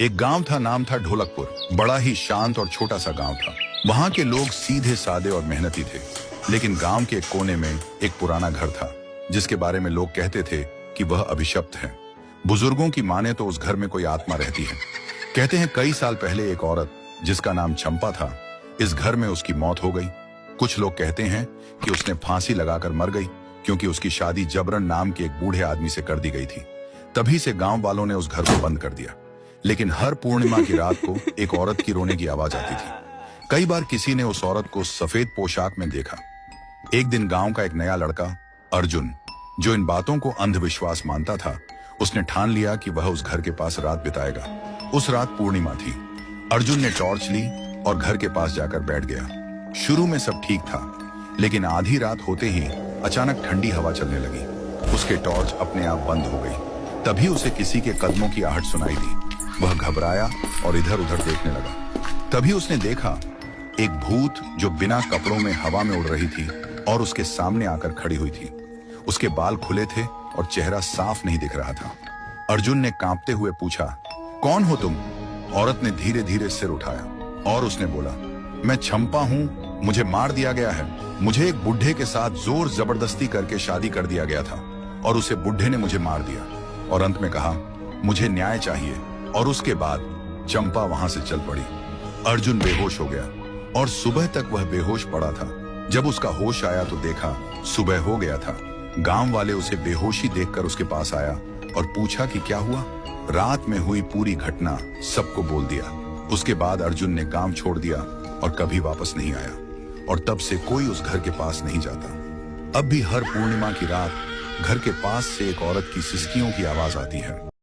एक गांव था, नाम था ढोलकपुर। बड़ा ही शांत और छोटा सा गांव था। वहां के लोग सीधे सादे और मेहनती थे। लेकिन गांव के एक कोने में एक पुराना घर था, जिसके बारे में लोग कहते थे कि वह अभिशप्त है। बुजुर्गों की माने तो उस घर में कोई आत्मा रहती है। कहते हैं कई साल पहले एक औरत, जिसका नाम चंपा था, इस घर में उसकी मौत हो गई। कुछ लोग कहते हैं कि उसने फांसी लगाकर मर गई, क्योंकि उसकी शादी जबरन नाम के एक बूढ़े आदमी से कर दी गई थी। तभी से गांव वालों ने उस घर को बंद कर दिया। लेकिन हर पूर्णिमा की रात को एक औरत की रोने की आवाज आती थी। कई बार किसी ने उस औरत को सफेद पोशाक में देखा। एक दिन गांव का एक नया लड़का अर्जुन, जो इन बातों को अंधविश्वास मानता था, उसने ठान लिया कि वह उस घर के पास रात बिताएगा। उस रात पूर्णिमा थी। अर्जुन ने टॉर्च ली और घर के पास जाकर बैठ गया। शुरू में सब ठीक था, लेकिन आधी रात होते ही अचानक ठंडी हवा चलने लगी। उसके टॉर्च अपने आप बंद हो गई। तभी उसे किसी के कदमों की आहट सुनाई दी। वह घबराया और इधर उधर देखने लगा। तभी उसने देखा एक भूत, जो बिना कपड़ों में हवा में उड़ रही थी और उसके सामने आकर खड़ी हुई थी। उसके बाल खुले थे और चेहरा साफ नहीं दिख रहा था। अर्जुन ने कांपते हुए पूछा, कौन हो तुम? औरत ने धीरे धीरे सिर उठाया और उसने बोला, मैं चंपा हूँ, मुझे मार दिया गया है। मुझे एक बुढ़े के साथ जोर जबरदस्ती करके शादी कर दिया गया था और उसे बुढ़े ने मुझे मार दिया। और अंत में कहा, मुझे न्याय चाहिए। और उसके बाद चंपा वहां से चल पड़ी। अर्जुन बेहोश हो गया और सुबह तक वह बेहोश पड़ा था। जब उसका होश आया तो देखा सुबह हो गया था। गांव वाले उसे बेहोशी देखकर उसके पास आया और पूछा कि क्या हुआ। रात में हुई पूरी घटना सबको बोल दिया। उसके बाद अर्जुन ने गांव छोड़ दिया और कभी वापस नहीं आया। और तब से कोई उस घर के पास नहीं जाता। अब भी हर पूर्णिमा की रात घर के पास से एक औरत की सिसकियों की आवाज आती है।